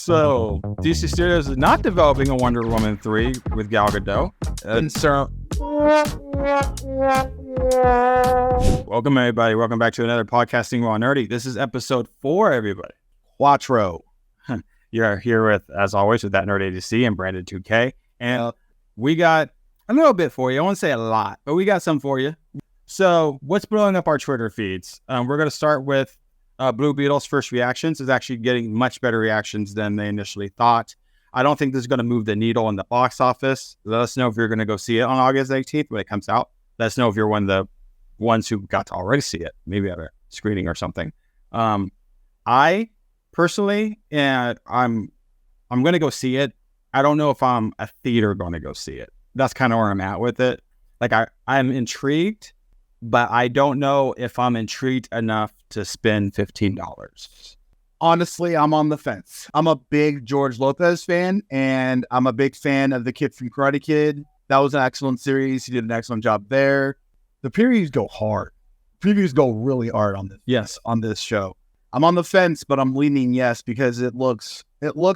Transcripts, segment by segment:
So, DC Studios is not developing a Wonder Woman 3 with Gal Gadot. Welcome, everybody. Welcome back to another Podcasting Raw Nerdy. This is episode 4, everybody. Quattro. You're here with, as always, with that Nerd ADC and Brandon 2K. And we got a little bit for you. I won't say a lot, but we got some for you. So, what's blowing up our Twitter feeds? We're going to start with Blue Beetle's first reactions. Is actually getting much better reactions than they initially thought. I don't think this is going to move the needle in the box office. Let us know if you're going to go see it on August 18th when it comes out. Let us know if you're one of the ones who got to already see it, maybe at a screening or something. I personally, I'm going to go see it. I don't know if I'm a theater going to go see it. That's kind of where I'm at with it. Like I'm intrigued, but I don't know if I'm intrigued enough to spend $15. Honestly, I'm on the fence. I'm a big George Lopez fan, and I'm a big fan of the kid from Karate Kid. That was an excellent series. He did an excellent job there. The previews go hard. Previews go really hard on this. Yes, on this show. I'm on the fence, but I'm leaning yes because it looks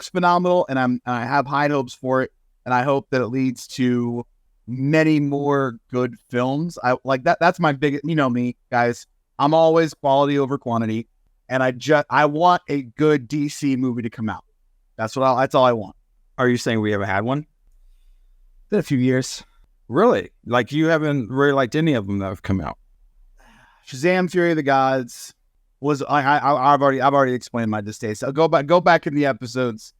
phenomenal, and I have high hopes for it, and I hope that it leads to many more good films. I like that. That's my big. You know me, guys. I'm always quality over quantity, and I want a good DC movie to come out. That's all I want. Are you saying we haven't had one? Been a few years. Really? Like you haven't really liked any of them that have come out? Shazam! Fury of the Gods was I've already explained my distaste. I'll go back in the episodes.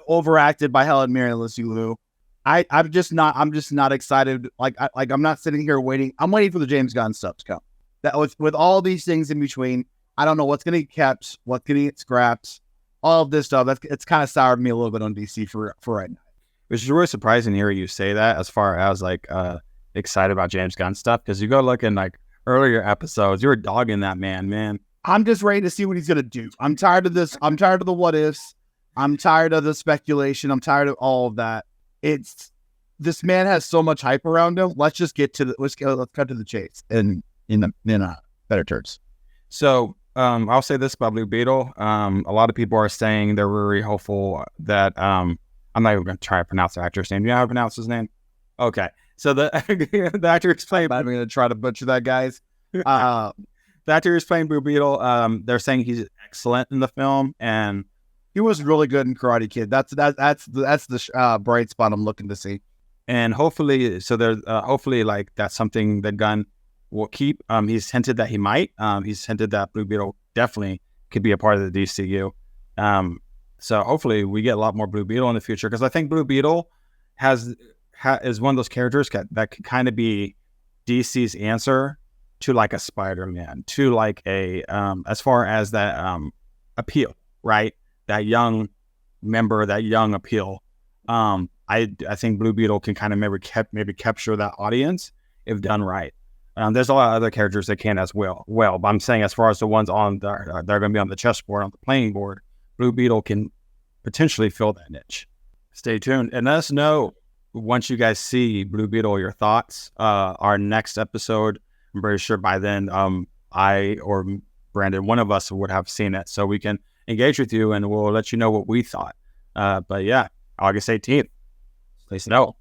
Overacted by Helen Mirren and Lucy Liu. I'm just not excited. I'm not sitting here waiting. I'm waiting for the James Gunn stuff to come. That with all these things in between, I don't know what's going to get kept, what's going to get scrapped, all of this stuff. It's kind of soured me a little bit on DC for right now. Which is really surprising to hear you say that as far as excited about James Gunn stuff, because you go look in earlier episodes, you were dogging that man. I'm just ready to see what he's going to do. I'm tired of this. I'm tired of the what ifs. I'm tired of the speculation. I'm tired of all of that. This man has so much hype around him. Let's just let's cut to the chase and in better terms. So I'll say this about Blue Beetle. A lot of people are saying they're really hopeful that I'm not even going to try to pronounce the actor's name. Do you know how to pronounce his name? Okay. So the actor is playing. I'm going to try to butcher that, guys. The actor is playing Blue Beetle. They're saying he's excellent in the film, and he was really good in Karate Kid. That's the bright spot I'm looking to see. And hopefully, hopefully that's something that Gunn will keep. He's hinted that he might. He's hinted that Blue Beetle definitely could be a part of the DCU. So hopefully we get a lot more Blue Beetle in the future, because I think Blue Beetle is one of those characters that could kind of be DC's answer to a Spider-Man, to as far as that appeal, right? That young member, that young appeal. I think Blue Beetle can kind of maybe capture that audience if done right. There's a lot of other characters that can as well. But I'm saying as far as the ones on they're going to be on the chessboard, on the playing board, Blue Beetle can potentially fill that niche. Stay tuned and let us know once you guys see Blue Beetle your thoughts. Our next episode, I'm pretty sure by then I or Brandon, one of us would have seen it, so we can engage with you and we'll let you know what we thought. But yeah, August 18th. Please know.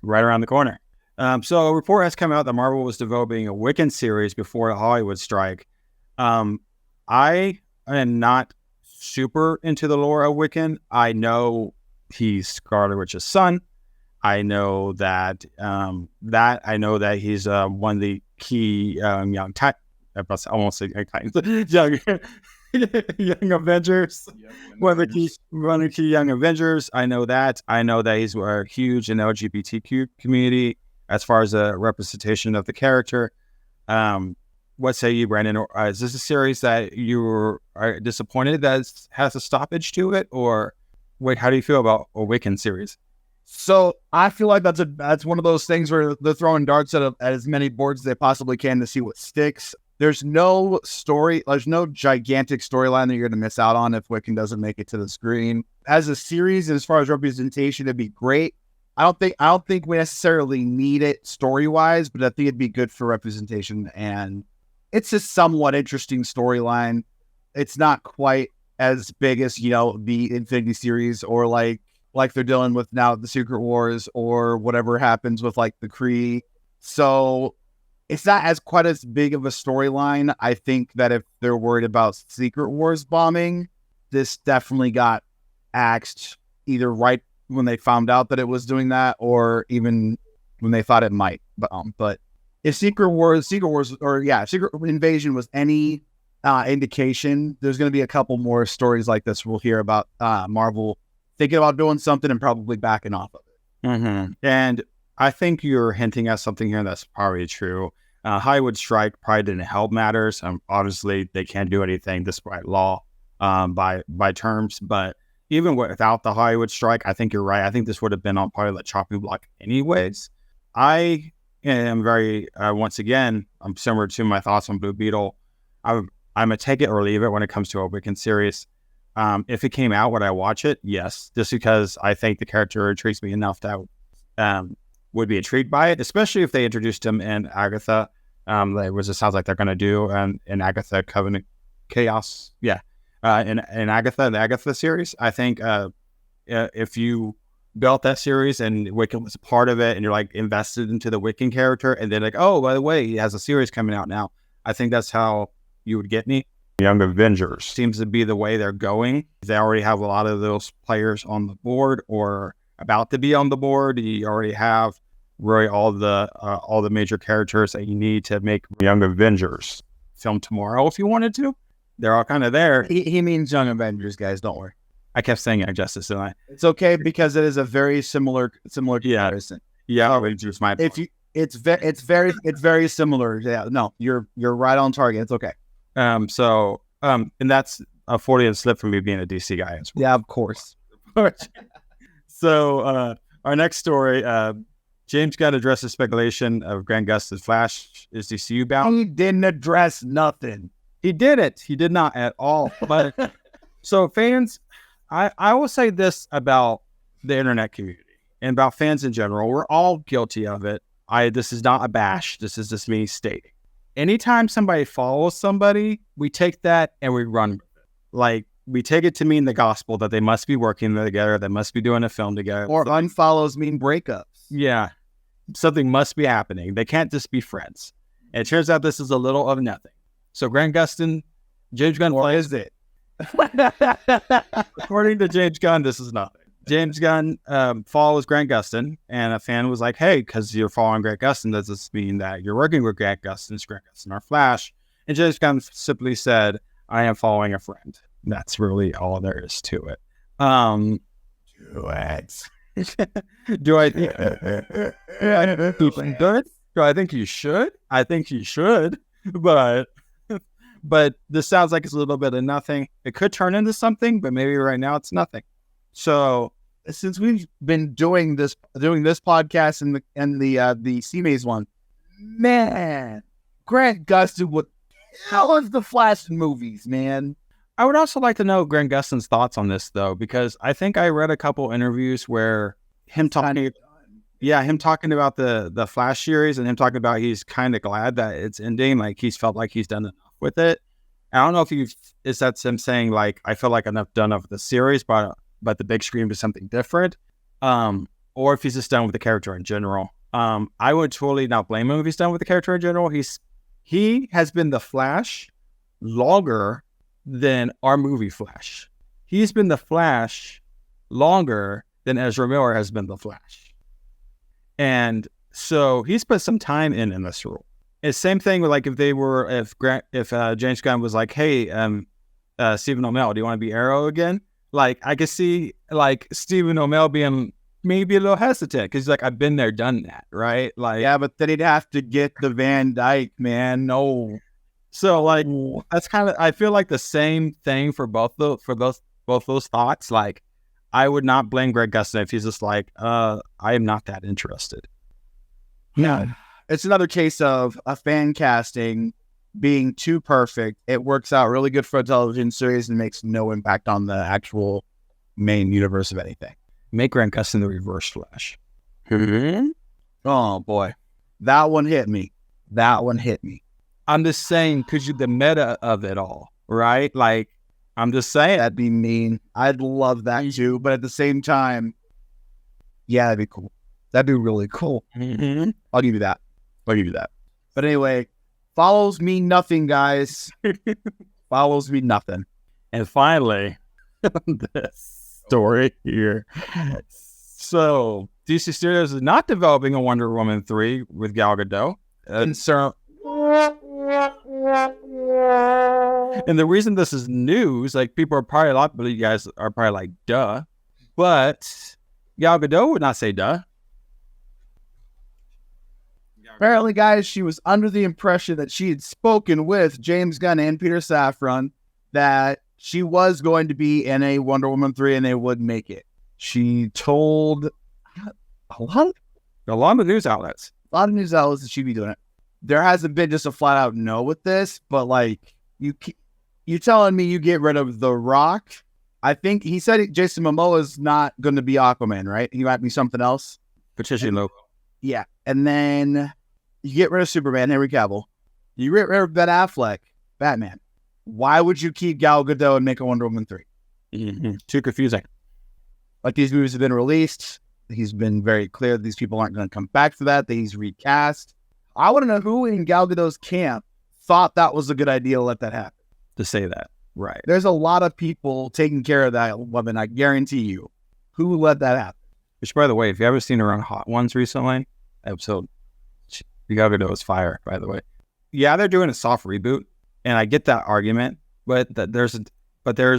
Right around the corner. So a report has come out that Marvel was developing a Wiccan series before the Hollywood strike. I am not super into the lore of Wiccan. I know he's Scarlet Witch's son. I know that I know that he's one of the key young Avengers. One of the key young Avengers. I know that. I know that he's huge in the LGBTQ community as far as a representation of the character. What say you, Brandon? Is this a series that you are disappointed that has a stoppage to it, or wait? How do you feel about a Wiccan series? So I feel like that's one of those things where they're throwing darts at as many boards as they possibly can to see what sticks. There's no gigantic storyline that you're going to miss out on if Wiccan doesn't make it to the screen. As a series, as far as representation, it'd be great. I don't think we necessarily need it story-wise, but I think it'd be good for representation, and it's a somewhat interesting storyline. It's not quite as big as, you know, the Infinity series, or like they're dealing with now the Secret Wars, or whatever happens with like the Kree. So it's not as quite as big of a storyline. I think that if they're worried about Secret Wars bombing, this definitely got axed either right when they found out that it was doing that, or even when they thought it might. But if Secret Invasion was any indication, there's going to be a couple more stories like this we'll hear about Marvel thinking about doing something and probably backing off of it. Mm-hmm. And I think you're hinting at something here that's probably true. Hollywood strike probably didn't help matters. Obviously, they can't do anything despite law by terms. But even without the Hollywood strike, I think you're right. I think this would have been on part of the chopping block anyways. I am very, once again, I'm similar to my thoughts on Blue Beetle. I'm going to take it or leave it when it comes to a Wiccan series. If it came out, would I watch it? Yes, just because I think the character intrigues me enough that would be intrigued by it, especially if they introduced him in Agatha, which it sounds like they're going to do in Agatha Covenant Chaos. Yeah, in Agatha, the Agatha series. I think if you built that series and Wiccan was a part of it and you're like invested into the Wiccan character, and then like, oh, by the way, he has a series coming out now, I think that's how you would get me. Young Avengers seems to be the way they're going. They already have a lot of those players on the board or about to be on the board. You already have really all the major characters that you need to make Young Avengers film tomorrow if you wanted to. They're all kind of there. He means Young Avengers, guys. Don't worry. I kept saying Young Justice, didn't I? It's okay because it is a very similar comparison. Yeah, Avengers. It's very similar. Yeah, no, you're right on target. It's okay. And that's a 40th slip from me being a DC guy as well. Yeah, of course. So, our next story, James Gunn addresses speculation of Grant Gustin's Flash is DCU bound. He didn't address nothing. He didn't. He did not at all. But so fans, I will say this about the internet community and about fans in general. We're all guilty of it. This is not a bash. This is just me stating. Anytime somebody follows somebody, we take that and we run with it. Like, we take it to mean the gospel that they must be working together, they must be doing a film together. Or unfollows mean breakups. Yeah. Something must be happening. They can't just be friends. And it turns out this is a little of nothing. So Grant Gustin, James Gunn, or is it? According to James Gunn, this is nothing. James Gunn follows Grant Gustin, and a fan was like, hey, because you're following Grant Gustin, does this mean that you're working with Grant Gustin? Is Grant Gustin our Flash? And James Gunn simply said, I am following a friend. That's really all there is to it. Do I think good? Do I think you should? I think you should, but this sounds like it's a little bit of nothing. It could turn into something, but maybe right now it's nothing. So since we've been doing this podcast and the C-Maze one, man, Grant Gustin would kill us the Flash movies, man. I would also like to know Grant Gustin's thoughts on this, though, because I think I read a couple interviews where him talking about the Flash series and him talking about he's kind of glad that it's ending, like he's felt like he's done enough with it. I don't know if that's him saying like I feel like enough done with the series, but the big screen is something different, or if he's just done with the character in general. I would totally not blame him if he's done with the character in general. He has been the Flash longer than our movie Flash. He's been the Flash longer than Ezra Miller has been the Flash. And so he's put some time in this role. It's same thing with like if James Gunn was like, hey, Stephen Amell, do you want to be Arrow again? Like I could see like Stephen Amell being maybe a little hesitant because he's like, I've been there, done that, right? Like, yeah, but then he'd have to get the Van Dyke, man. No. So like that's kind of I feel like the same thing for both those thoughts. Like I would not blame Greg Gustin if he's just like, I am not that interested. Yeah. It's another case of a fan casting being too perfect. It works out really good for a television series and makes no impact on the actual main universe of anything. Make Grant Gustin the Reverse Flash. Oh boy. That one hit me. I'm just saying, because the meta of it all, right? Like, I'm just saying. That'd be mean. I'd love that too, but at the same time, yeah, that'd be cool. That'd be really cool. Mm-hmm. I'll give you that. But anyway, follows me nothing, guys. Follows me nothing. And finally, this story here. So, DC Studios is not developing a Wonder Woman 3 with Gal Gadot. And the reason this is news, like people are probably, a lot of you guys are probably like, duh. But Gal Gadot would not say duh. Apparently, guys, she was under the impression that she had spoken with James Gunn and Peter Safran that she was going to be in a Wonder Woman 3 and they would make it. She told a lot of news outlets that she'd be doing it. There hasn't been just a flat out no with this, but like you telling me you get rid of The Rock? I think he said Jason Momoa is not going to be Aquaman, right? He might be something else. Petition logo. Yeah, and then you get rid of Superman, Henry Cavill. You get rid of Ben Affleck, Batman. Why would you keep Gal Gadot and make a Wonder Woman 3? Mm-hmm. Too confusing. Like, these movies have been released. He's been very clear that these people aren't going to come back for that he's recast. I want to know who in Gal Gadot's camp thought that was a good idea to let that happen. To say that. Right. There's a lot of people taking care of that woman, I guarantee you. Who let that happen? Which, by the way, if you haven't seen her on Hot Ones recently, episode, Gal Gadot is fire, by the way. Yeah, they're doing a soft reboot, and I get that argument, but there's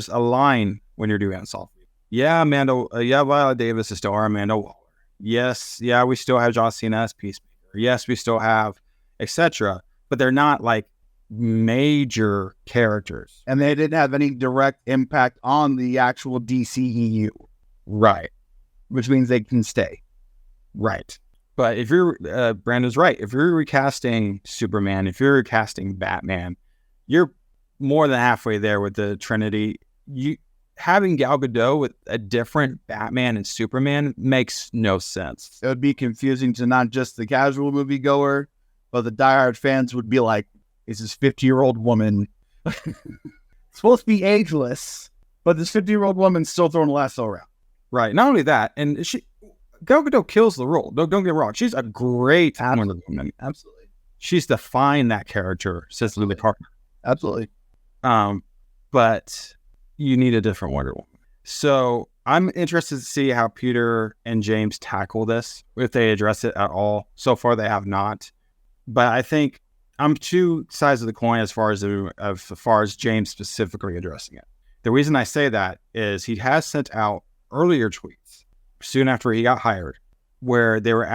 a line when you're doing a soft reboot. Yeah, Viola Davis is still our Amanda Waller. Yes, yeah, we still have John Cena as Peacemaker. Yes, we still have etc. But they're not like major characters, and they didn't have any direct impact on the actual DCEU. Right. Which means they can stay. Right. But if you're, Brandon's right. If you're recasting Superman, if you're recasting Batman, you're more than halfway there with the Trinity. Having Gal Gadot with a different Batman and Superman makes no sense. It would be confusing to not just the casual moviegoer, but the diehard fans would be like, is this 50-year-old woman supposed to be ageless, but this 50-year-old woman's still throwing a lasso around. Right. Not only that, and Gal Gadot kills the role. Don't get me wrong. She's a great Wonder Woman. Absolutely. She's defined that character since Lily Parker. Absolutely. But you need a different Wonder Woman. So I'm interested to see how Peter and James tackle this, if they address it at all. So far, they have not. But I think I'm two sides of the coin as far as James specifically addressing it. The reason I say that is he has sent out earlier tweets soon after he got hired, where they were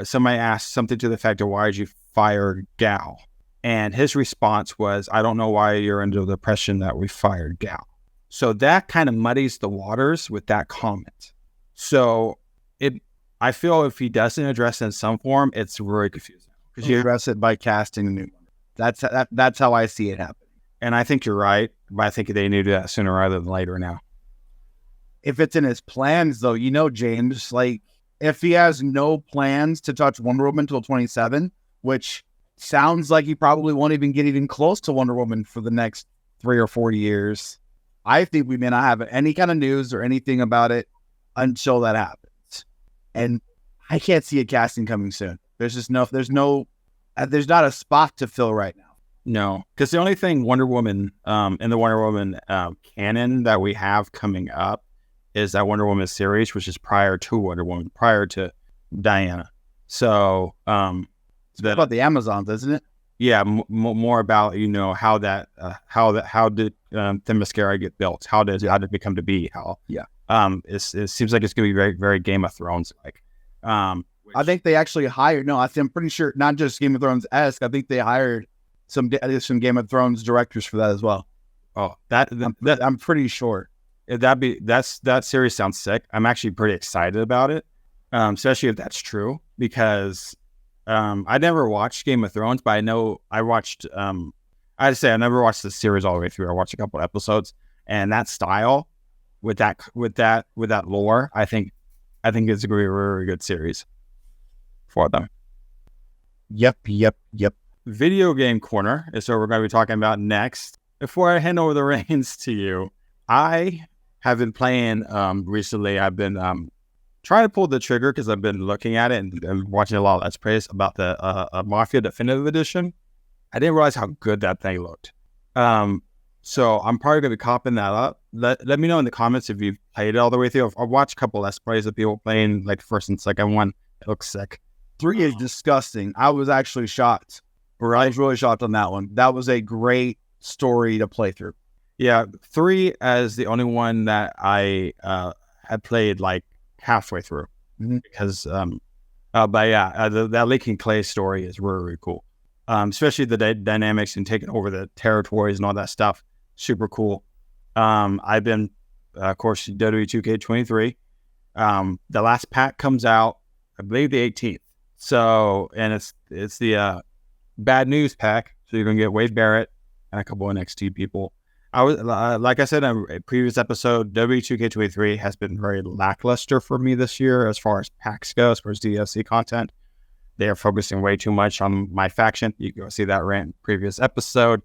somebody asked something to the effect of, why did you fire Gal? And his response was, I don't know why you're under the impression that we fired Gal. So that kind of muddies the waters with that comment. So I feel if he doesn't address it in some form, it's really confusing. Because you address it by casting a new one. That's how I see it happen. And I think you're right, but I think they need to do that sooner rather than later now. If it's in his plans, though, James, like, if he has no plans to touch Wonder Woman until 27, which sounds like he probably won't even get even close to Wonder Woman for the next 3 or 4 years, I think we may not have any kind of news or anything about it until that happens. And I can't see a casting coming soon. There's not a spot to fill right now. No, because the only thing Wonder Woman in the Wonder Woman canon that we have coming up is that Wonder Woman series, which is prior to Wonder Woman, prior to Diana. So it's about the Amazons, isn't it? Yeah, more about how did Themyscira get built? How did it become to be? It seems like it's going to be very, very Game of Thrones like. I think they actually hired. No, I'm pretty sure not just Game of Thrones-esque. I think they hired some Game of Thrones directors for that as well. Oh, I'm pretty sure. That series sounds sick. I'm actually pretty excited about it, especially if that's true, because I never watched Game of Thrones, but I know I watched. I never watched the series all the way through. I watched a couple episodes, and that style with that lore, I think it's going to be a really good series for them. Yep. Video game corner is what we're going to be talking about next. before I hand over the reins to you, I have been playing recently. I've been trying to pull the trigger because I've been looking at it and watching a lot of Let's Plays about the Mafia Definitive Edition. I didn't realize how good that thing looked. So I'm probably going to be copping that up. Let me know in the comments if you've played it all the way through. I've watched a couple Let's Plays of people playing like the first and second one. It looks sick. 3 is disgusting. I was actually shocked. I was really shocked on that one. That was a great story to play through. Yeah, 3 as the only one that I had played like halfway through. Because, but yeah, that Leaking Clay story is really, really cool. Especially the dynamics and taking over the territories and all that stuff. Super cool. I've been, of course, WWE 2K23. The last pack comes out, I believe, the 18th. So, and it's the bad news pack. So you're gonna get Wade Barrett and a couple of NXT people. I was like I said in a previous episode, W2K23 has been very lackluster for me this year as far as packs go, as far as DLC content. They are focusing way too much on my faction. You can go see that rant in previous episode.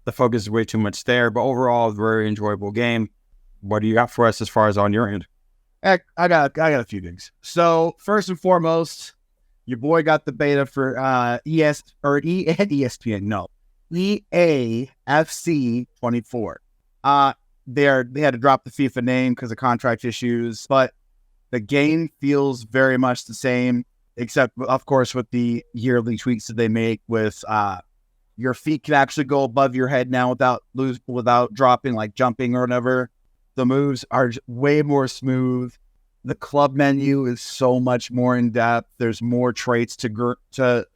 The focus is way too much there, but overall, very enjoyable game. What do you got for us as far as on your end? I got a few things. So first and foremost, your boy got the beta for EA and ESPN. No, EA FC24. They had to drop the FIFA name because of contract issues, but the game feels very much the same, except of course with the yearly tweaks that they make with your feet can actually go above your head now without dropping, like jumping or whatever. The moves are way more smooth. The club menu is so much more in depth. There's more traits to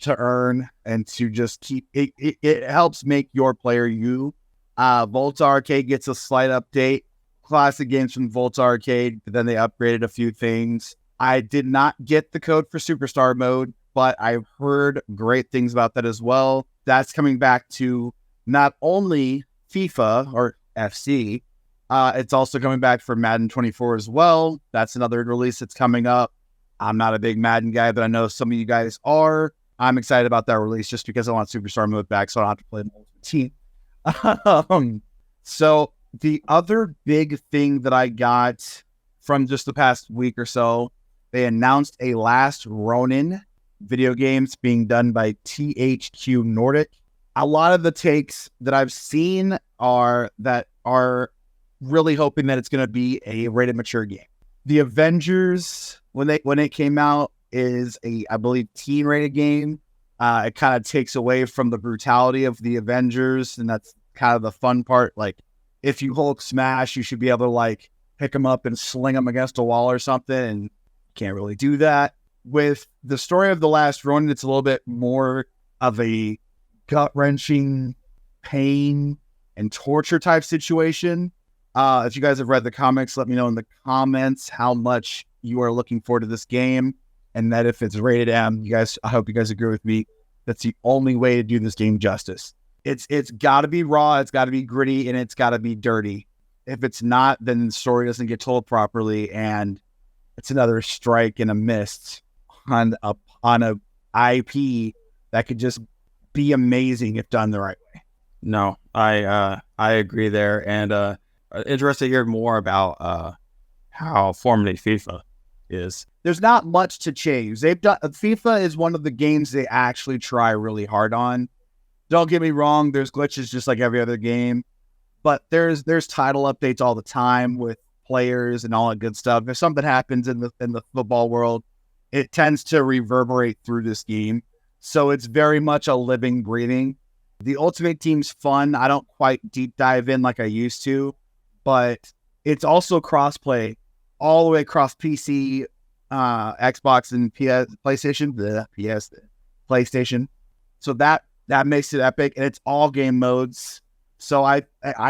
earn and to just keep it. It helps make your player you. Volta Arcade gets a slight update. Classic games from Volta Arcade, but then they upgraded a few things. I did not get the code for Superstar mode, but I've heard great things about that as well. That's coming back to not only FIFA or FC, it's also coming back for Madden 24 as well. That's another release that's coming up. I'm not a big Madden guy, but I know some of you guys are. I'm excited about that release just because I want Superstar mode back, so I don't have to play the Ultimate Team. So the other big thing that I got from just the past week or so, they announced a Last Ronin video games being done by THQ Nordic. A lot of the takes that I've seen are really hoping that it's going to be a rated mature game. The Avengers, when it came out, is I believe, teen rated game. It kind of takes away from the brutality of the Avengers, and that's kind of the fun part. Like, if you Hulk smash, you should be able to like pick them up and sling them against a wall or something, and you can't really do that. With the story of The Last Ronin, it's a little bit more of a gut-wrenching pain and torture type situation. If you guys have read the comics, let me know in the comments how much you are looking forward to this game, and that if it's rated M, I hope you guys agree with me. That's the only way to do this game justice. It's got to be raw, it's got to be gritty, and it's got to be dirty. If it's not, then the story doesn't get told properly, and it's another strike and a miss on a IP that could just be amazing if done the right way. No, I agree there, and interested to hear more about how formative FIFA is. There's not much to change. FIFA is one of the games they actually try really hard on. Don't get me wrong, there's glitches just like every other game, but there's title updates all the time with players and all that good stuff. If something happens in the football world, it tends to reverberate through this game. So it's very much a living, breathing. The Ultimate Team's fun. I don't quite deep dive in like I used to, but it's also crossplay all the way across PC, Xbox, and PlayStation. So that makes it epic, and it's all game modes. So I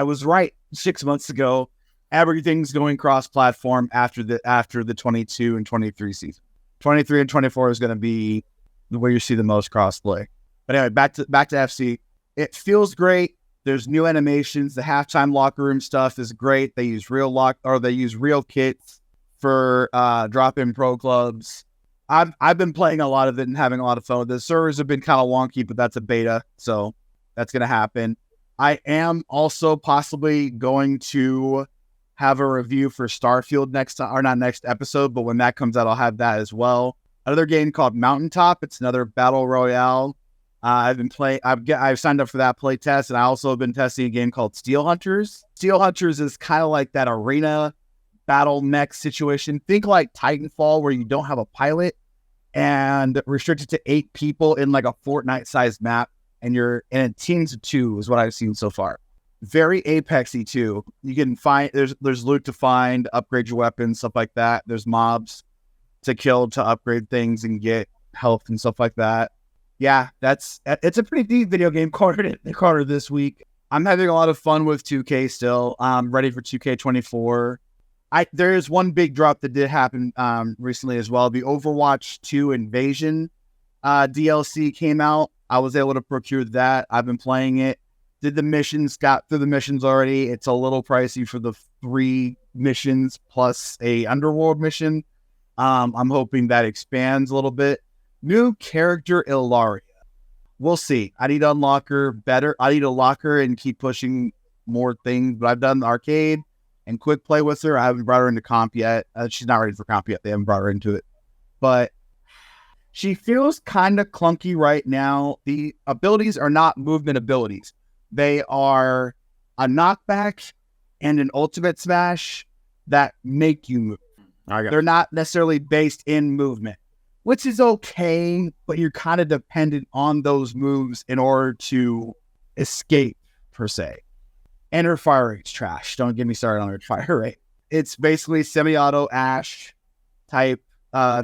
was right 6 months ago. Everything's going cross-platform after the 22 and 23 season. 23 and 24 is going to be where you see the most crossplay. But anyway, back to FC. It feels great. There's new animations. The halftime locker room stuff is great. They use real kits for drop-in pro clubs. I've been playing a lot of it and having a lot of fun with it. The servers have been kind of wonky, but that's a beta, so that's going to happen. I am also possibly going to have a review for Starfield next time, or not next episode, but when that comes out, I'll have that as well. Another game called Mountaintop. It's another battle royale. I've been playing. I've signed up for that play test, and I also have been testing a game called Steel Hunters. Steel Hunters is kind of like that arena battle mech situation. Think like Titanfall, where you don't have a pilot and restricted to 8 people in like a Fortnite-sized map, and you're in teams of 2 is what I've seen so far. Very Apexy too. You can find there's loot to find, upgrade your weapons, stuff like that. There's mobs to kill to upgrade things and get health and stuff like that. Yeah, it's a pretty deep video game quarter this week. I'm having a lot of fun with 2K still. I'm ready for 2K24. There is one big drop that did happen recently as well. The Overwatch 2 Invasion DLC came out. I was able to procure that. I've been playing it. Did the missions, got through the missions already. It's a little pricey for the 3 missions plus a underworld mission. I'm hoping that expands a little bit. New character Ilaria. We'll see. I need to unlock her better. I need to lock her and keep pushing more things. But I've done the arcade and quick play with her. I haven't brought her into comp yet. She's not ready for comp yet. They haven't brought her into it. But she feels kind of clunky right now. The abilities are not movement abilities. They are a knockback and an ultimate smash that make you move. They're not necessarily based in movement, which is okay, but you're kind of dependent on those moves in order to escape, per se. And her fire rate's trash. Don't get me started on her fire rate. It's basically semi-auto Ash type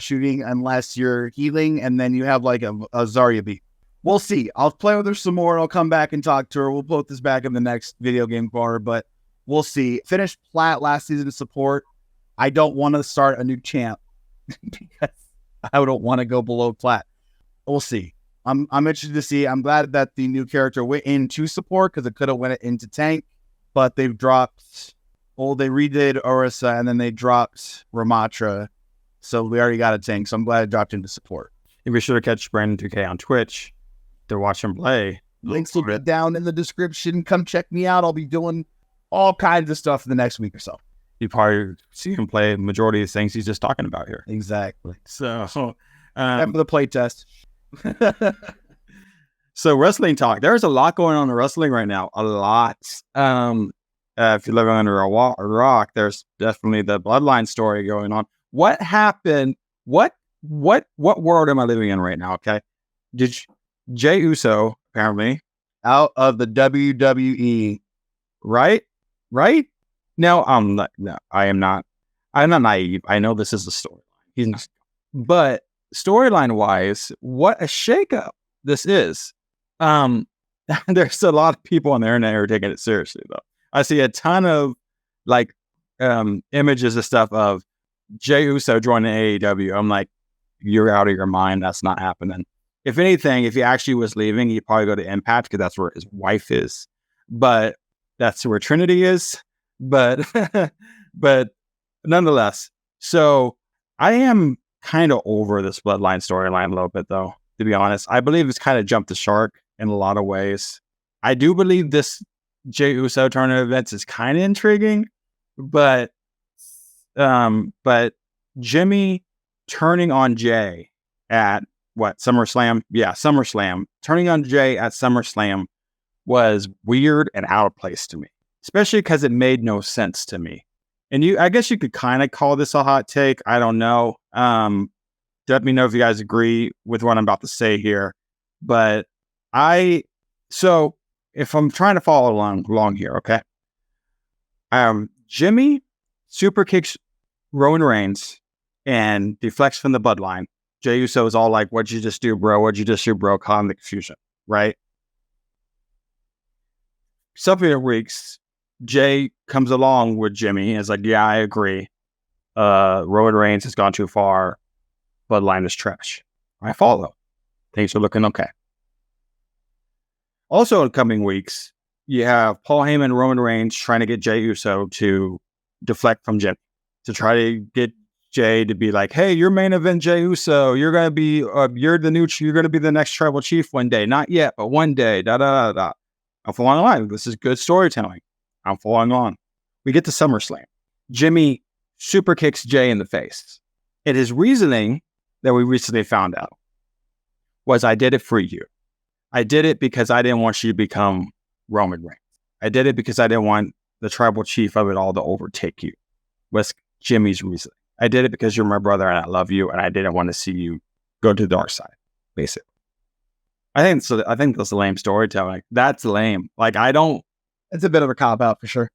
shooting unless you're healing, and then you have like a Zarya beat. We'll see. I'll play with her some more. I'll come back and talk to her. We'll put this back in the next video game corner, but we'll see. Finished plat last season to support. I don't want to start a new champ because I don't want to go below plat. We'll see. I'm interested to see. I'm glad that the new character went into support because it could have went into tank, but they've dropped. Well, they redid Orisa and then they dropped Ramatra, so we already got a tank. So I'm glad it dropped into support. And be sure to catch Brandon 2K on Twitch to watch him play. Links will be down in the description. Come check me out. I'll be doing all kinds of stuff in the next week or so. You probably see him play the majority of the things he's just talking about here. Exactly. So, after the play test. So wrestling talk. There's a lot going on in wrestling right now. A lot. If you're living under a rock, there's definitely the Bloodline story going on. What happened? What world am I living in right now? Okay. Did Jey Uso apparently out of the WWE? Right. No, I am not. I'm not naive. I know this is the storyline. He's not. But storyline wise, what a shakeup this is. There's a lot of people on the internet who are taking it seriously, though. I see a ton of images and stuff of Jey Uso joining AEW. I'm like, you're out of your mind. That's not happening. If anything, if he actually was leaving, he'd probably go to Impact because that's where his wife is. But that's where Trinity is. But nonetheless, so I am kind of over this Bloodline storyline a little bit, though, to be honest. I believe it's kind of jumped the shark in a lot of ways. I do believe this Jey Uso tournament events is kind of intriguing, but Jimmy turning on Jey at what, SummerSlam? Yeah, SummerSlam. Turning on Jey at SummerSlam was weird and out of place to me, especially because it made no sense to me. And I guess you could kind of call this a hot take. I don't know. Let me know if you guys agree with what I'm about to say here. But so if I'm trying to follow along here, okay. Jimmy super kicks Roman Reigns and deflects from the Bloodline. Jey Uso is all like, "What'd you just do, bro? What'd you just do, bro?" Calm the confusion, right? Several weeks, Jey comes along with Jimmy and is like, "Yeah, I agree. Roman Reigns has gone too far. Bloodline is trash." I follow. Things are looking okay. Also, in coming weeks, you have Paul Heyman and Roman Reigns trying to get Jey Uso to deflect from Jimmy, to try to get Jey to be like, "Hey, you're main event Jey Uso. You're gonna be, you're gonna be the next tribal chief one day. Not yet, but one day." Da da da da. I'm following along. This is good storytelling. I'm following along. We get to SummerSlam. Jimmy super kicks Jey in the face. And his reasoning that we recently found out was, I did it for you. I did it because I didn't want you to become Roman Reigns. I did it because I didn't want the tribal chief of it all to overtake you, was Jimmy's reason. I did it because you're my brother and I love you and I didn't want to see you go to the dark side, basically. I think so. I think that's lame storytelling. That's lame. Like, It's a bit of a cop-out for sure.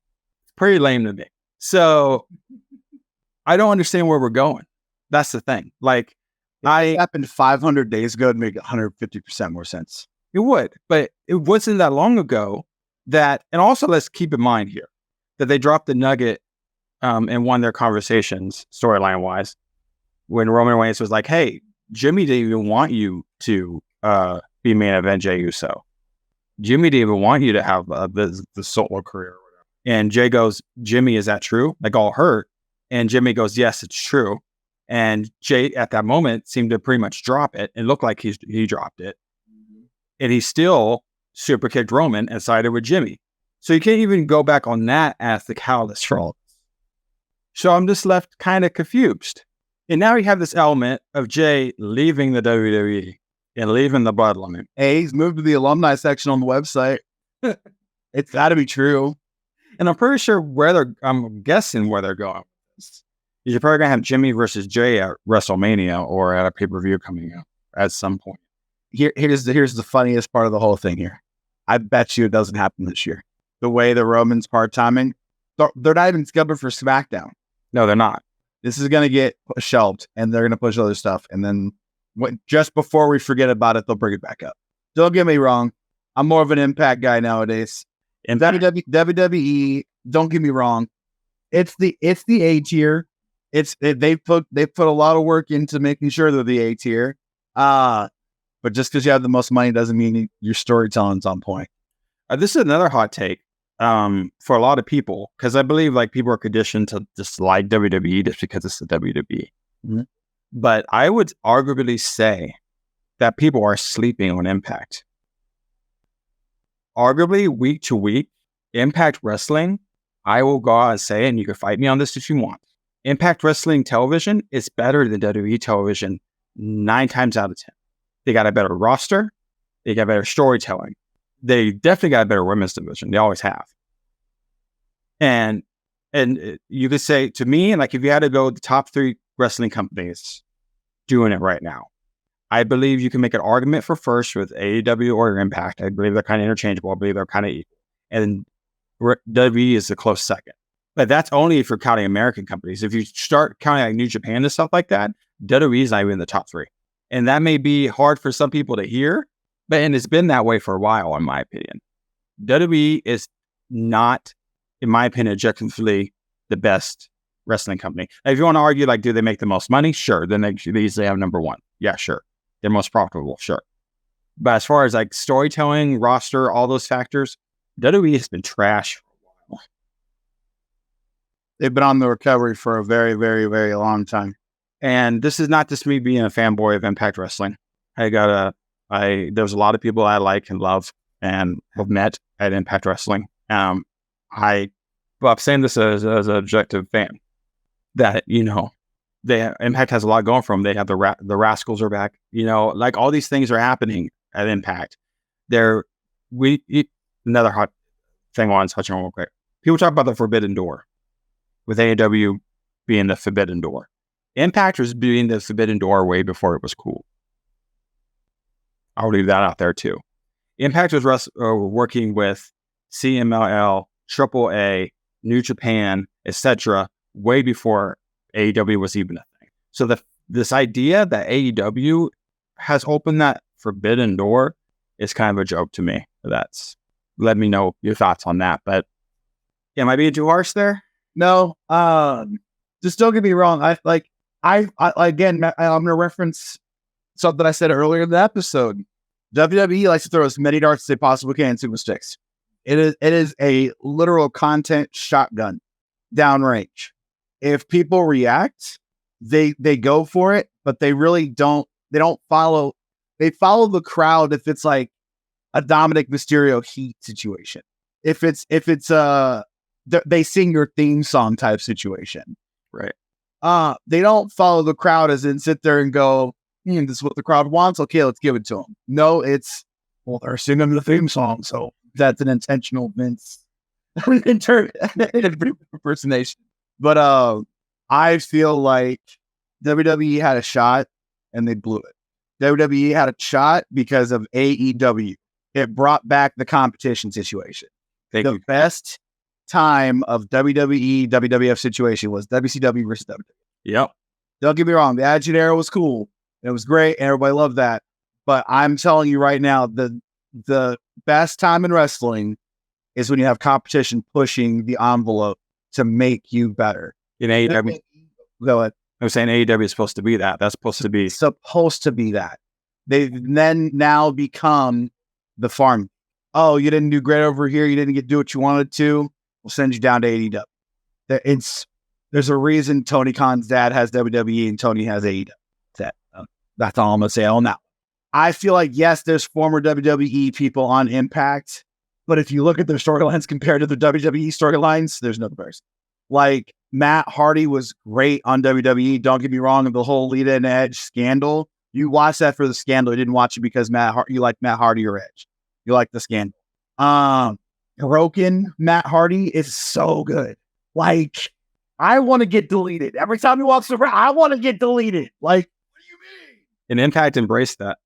Pretty lame to me. So I don't understand where we're going. That's the thing. Like, It happened 500 days ago to make 150% more sense. It would, but it wasn't that long ago that, and also let's keep in mind here that they dropped the nugget in one of their conversations, storyline wise, when Roman Reigns was like, hey, Jimmy didn't even want you to be main event Jey Uso. Jimmy didn't even want you to have the solo career or whatever. And Jey goes, Jimmy, is that true? Like, all hurt. And Jimmy goes, yes, it's true. And Jey at that moment seemed to pretty much drop it. It looked like he dropped it. And he still super kicked Roman and sided with Jimmy. So you can't even go back on that as the catalyst for all this. So I'm just left kind of confused. And now you have this element of Jey leaving the WWE and leaving the bloodline. Hey, he's moved to the alumni section on the website. It's got to be true. And I'm pretty sure I'm guessing where they're going with this. You're probably going to have Jimmy versus Jey at WrestleMania or at a pay-per-view coming up at some point. Here's the funniest part of the whole thing here. I bet you it doesn't happen this year. The way the Romans part-timing, they're not even scheduled for SmackDown. No, they're not. This is going to get shelved, and they're going to push other stuff. And then just before we forget about it, they'll bring it back up. Don't get me wrong. I'm more of an Impact guy nowadays. And WWE, don't get me wrong. It's the A tier. They put a lot of work into making sure they're the A tier. But just because you have the most money doesn't mean your storytelling's on point. This is another hot take for a lot of people, because I believe like people are conditioned to dislike WWE just because it's the WWE. Mm-hmm. But I would arguably say that people are sleeping on Impact. Arguably, week to week, Impact Wrestling, I will go out and say it, and you can fight me on this if you want. Impact Wrestling television is better than WWE television 9 times out of 10. They got a better roster. They got better storytelling. They definitely got a better women's division. They always have. And you could say to me, like, if you had to go with the top 3 wrestling companies doing it right now, I believe you can make an argument for first with AEW or Impact. I believe they're kind of interchangeable. I believe they're kind of equal. And WWE is a close second. But that's only if you're counting American companies. If you start counting like New Japan and stuff like that, WWE is not even in the top 3. And that may be hard for some people to hear, and it's been that way for a while, in my opinion. WWE is not, in my opinion, objectively the best wrestling company. Now, if you want to argue, like, do they make the most money? Sure. Then they easily have number 1. Yeah, sure. They're most profitable. Sure. But as far as like storytelling, roster, all those factors, WWE has been trash for a while. They've been on the recovery for a very, very, very long time. And this is not just me being a fanboy of Impact Wrestling. There's a lot of people I like and love and have met at Impact Wrestling. I'm saying this as an objective fan that, Impact has a lot going for them. They have the Rascals are back, like all these things are happening at Impact. Another hot thing I want to touch on real quick. People talk about the Forbidden Door with AEW being the Forbidden Door. Impact was being the Forbidden Door way before it was cool. I'll leave that out there too. Impact was working with CMLL, AAA, New Japan, etc. way before AEW was even a thing. So this idea that AEW has opened that Forbidden Door is kind of a joke to me. Let me know your thoughts on that. But am I being too harsh there? No. Just don't get me wrong. I'm going to reference something I said earlier in the episode. WWE likes to throw as many darts as they possibly can into sticks. It is a literal content shotgun downrange. If people react, they go for it, but they really don't. They don't follow. They follow the crowd if it's like a Dominic Mysterio Heat situation. If it's they sing your theme song type situation. Right. They don't follow the crowd as in sit there and go, this is what the crowd wants. Okay, let's give it to them. No, it's, well, they're singing the theme song. So that's an intentional Vince impersonation. But I feel like WWE had a shot and they blew it. WWE had a shot because of AEW. It brought back the competition situation. The best time of WWE, WWF situation was WCW versus WWE. Yep. Don't get me wrong. The Attitude Era was cool. It was great. And everybody loved that. But I'm telling you right now, the best time in wrestling is when you have competition pushing the envelope to make you better. In AEW. Go ahead. I was saying AEW is supposed to be that. That's supposed to be. That. They've then now become the farm. Oh, you didn't do great over here. You didn't get to do what you wanted to. We'll send you down to AEW. There's a reason Tony Khan's dad has WWE and Tony has AEW. That's all I'm going to say on that. I feel like, yes, there's former WWE people on Impact, but if you look at their storylines compared to the WWE storylines, there's no comparison. Like, Matt Hardy was great on WWE. Don't get me wrong. The whole Lita and Edge scandal, you watched that for the scandal. You didn't watch it because you like Matt Hardy or Edge. You like the scandal. Broken Matt Hardy is so good. Like, I want to get deleted. Every time he walks around, I want to get deleted. Like, what do you mean? And Impact embraced that.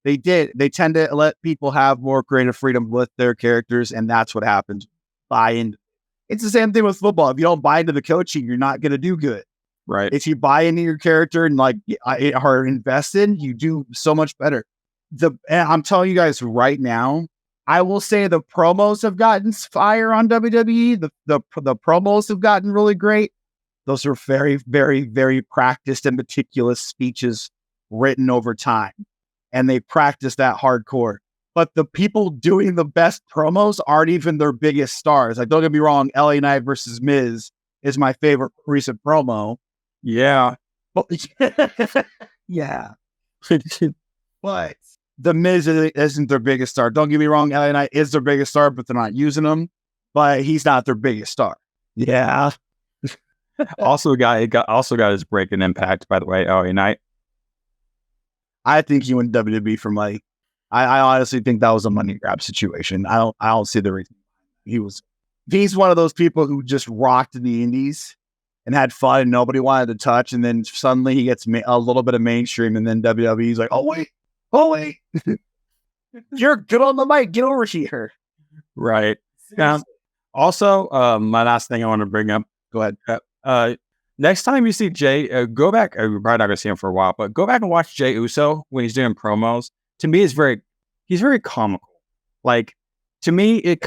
They did. They tend to let people have more creative freedom with their characters, and that's what happens. Buy in. It's the same thing with football. If you don't buy into the coaching, you're not going to do good. Right. If you buy into your character and are invested, you do so much better. I'm telling you guys right now, I will say the promos have gotten fire on WWE. The promos have gotten really great. Those are very, very, very practiced and meticulous speeches written over time. And they practice that hardcore. But the people doing the best promos aren't even their biggest stars. Like, don't get me wrong, LA Knight versus Miz is my favorite recent promo. Yeah. Yeah. But the Miz isn't their biggest star. Don't get me wrong, LA Knight is their biggest star, but they're not using him. But he's not their biggest star. Yeah. also got his break in Impact, by the way, LA Knight. I think he went WWE for money. I honestly think that was a money grab situation. I don't see the reason. He's one of those people who just rocked in the indies and had fun and nobody wanted to touch. And then suddenly he gets a little bit of mainstream and then WWE's like, oh wait, you're good on the mic. Get over here. Right. Yeah. Also, my last thing I want to bring up. Go ahead. Next time you see Jey, go back. You're probably not going to see him for a while, but go back and watch Jey Uso when he's doing promos. To me, he's very comical. Like, to me, it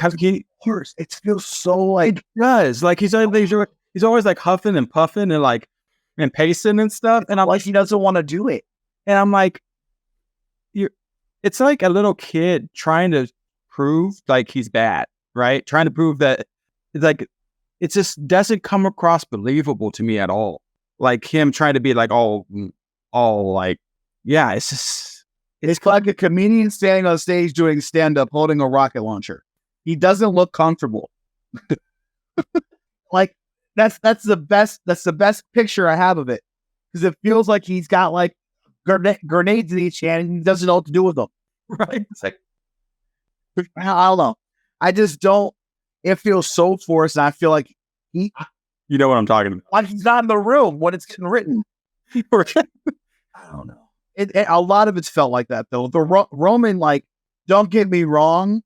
feels so like it does. Like he's always like huffing and puffing and pacing and stuff. And I'm like, he doesn't want to do it. And I'm like, it's like a little kid trying to prove like he's bad, right? Trying to prove that like it just doesn't come across believable to me at all. Like him trying to be like all like, yeah, it's just. It's like a comedian standing on stage doing stand-up holding a rocket launcher. He doesn't look comfortable. Like that's the best picture I have of it. Because it feels like he's got like grenades in each hand and he doesn't know what to do with them. Right. It's like, I don't know. I just don't. It feels so forced, and I feel like you know what I'm talking about. Like he's not in the room when it's getting written. I don't know. A lot of it's felt like that, though. The Roman, like, don't get me wrong,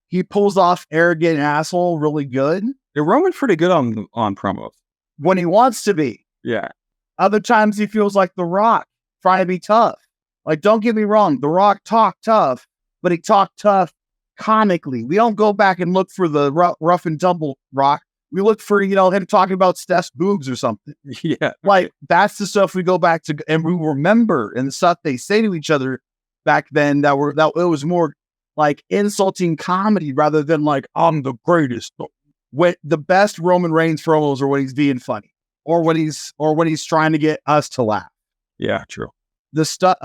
he pulls off arrogant asshole really good. The Roman's pretty good on promos. When he wants to be. Yeah. Other times he feels like The Rock, trying to be tough. Like, don't get me wrong, The Rock talked tough, but he talked tough comically. We don't go back and look for the rough and tumble Rock. We look for, him talking about Steph's boobs or something. Yeah. Like, that's the stuff we go back to and we remember, and the stuff they say to each other back then that it was more like insulting comedy rather than like, I'm the greatest. When the best Roman Reigns promos are when he's being funny or when he's trying to get us to laugh. Yeah, true. The stuff,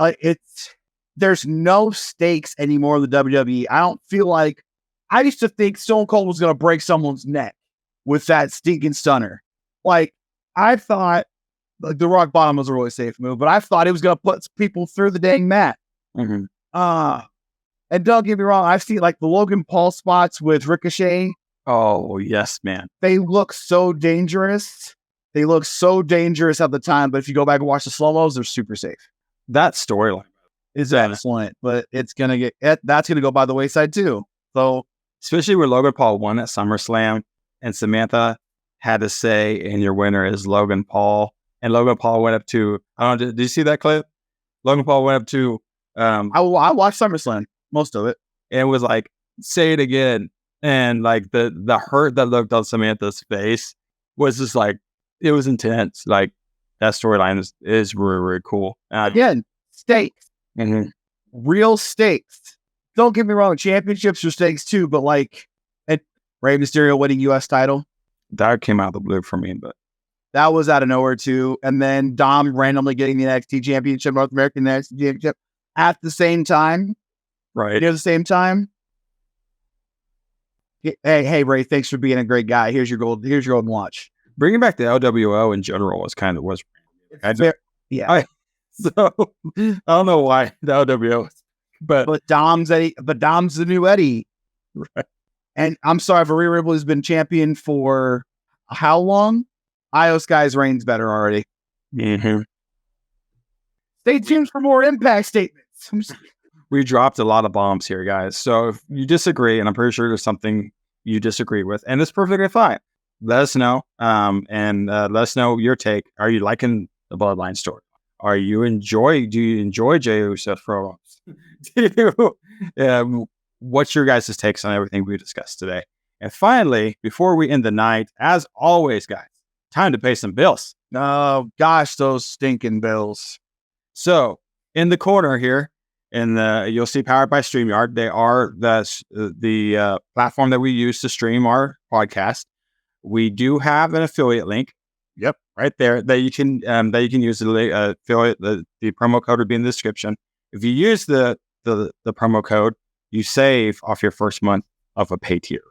there's no stakes anymore in the WWE. I don't feel like I used to think Stone Cold was going to break someone's neck with that stinking stunner. Like, I thought like the rock bottom was a really safe move, but I thought it was going to put people through the dang mat. Mm-hmm. And don't get me wrong, I've seen like the Logan Paul spots with Ricochet. Oh, yes, man. They look so dangerous. They look so dangerous at the time, but if you go back and watch the slow-mos, they're super safe. That storyline is excellent, but it's going to that's going to go by the wayside too. So, especially where Logan Paul won at SummerSlam and Samantha had to say, and your winner is Logan Paul. And Logan Paul went up to, I don't know, did you see that clip? Logan Paul went up to, I watched SummerSlam, most of it. And was like, say it again. And like the hurt that looked on Samantha's face was just like, it was intense. Like that storyline is really, really cool. Again, stakes. Mm-hmm. Real stakes. Don't get me wrong, championships are stakes too, but like Rey Mysterio winning US title. That came out of the blue for me, but that was out of nowhere too. And then Dom randomly getting the NXT championship, North American NXT championship at the same time. Right. Near the same time. Hey, Ray, thanks for being a great guy. Here's your golden watch. Bringing back the LWO in general was yeah. So I don't know why the LWO, but Dom's the new Eddie. Right. And I'm sorry, Rhea Ripley has been champion for how long? Io Sky's reign's better already. Mm-hmm. Stay tuned for more Impact statements. We dropped a lot of bombs here, guys. So if you disagree, and I'm pretty sure there's something you disagree with, and it's perfectly fine, let us know. And let us know your take. Are you liking the Bloodline story? Do you enjoy Jey Uso's promos? What's your guys' takes on everything we discussed today? And finally, before we end the night, as always, guys, time to pay some bills. Oh, gosh, those stinking bills. So in the corner here, you'll see Powered by StreamYard. They are the platform that we use to stream our podcast. We do have an affiliate link. Yep, right there that you can use the affiliate. The promo code would be in the description. If you use the promo code, you save off your first month of a pay tier.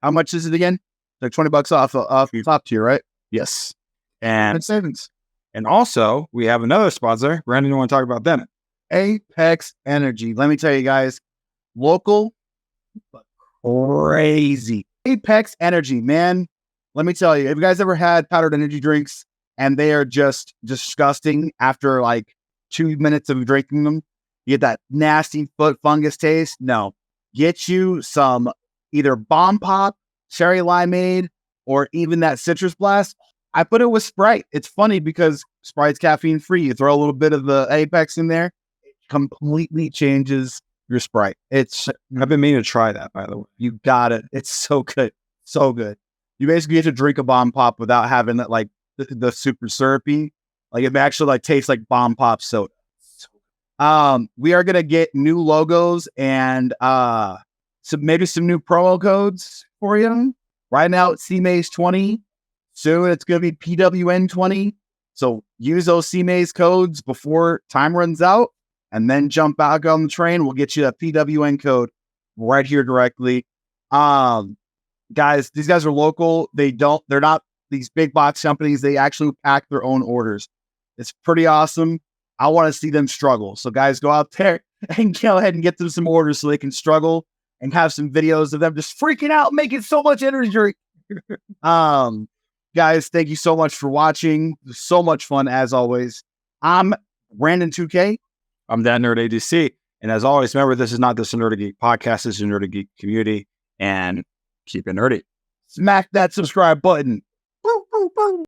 How much is it again? Like $20 off your top tier, right? Yes, and savings. And also, we have another sponsor. Brandon, you want to talk about them? Apex Energy. Let me tell you guys, local, but crazy. Apex Energy, man. Let me tell you, have you guys ever had powdered energy drinks and they are just disgusting after like 2 minutes of drinking them? You get that nasty foot fungus taste? No. Get you some either Bomb Pop, Cherry Limeade, or even that Citrus Blast. I put it with Sprite. It's funny because Sprite's caffeine free. You throw a little bit of the Apex in there, it completely changes your Sprite. I've been meaning to try that, by the way. You got it. It's so good. So good. You basically get to drink a Bomb Pop without having that like the super syrupy. Like it actually like tastes like Bomb Pop soda. We are gonna get new logos and maybe some new promo codes for you. Right now it's CMAs 20. Soon it's gonna be PWN 20. So use those CMAs codes before time runs out, and then jump back on the train. We'll get you a PWN code right here directly. Guys, these guys are local. They're not these big box companies. They actually pack their own orders. It's pretty awesome. I want to see them struggle. So guys, go out there and go ahead and get them some orders so they can struggle and have some videos of them just freaking out, making so much energy. Guys, thank you so much for watching. It was so much fun as always. I'm Brandon 2K. I'm that nerd ADC. And as always, remember, this is not the Nerdy Geek podcast. This is a Nerdy Geek community. And keep it nerdy. Smack that subscribe button. Boom, boom, boom.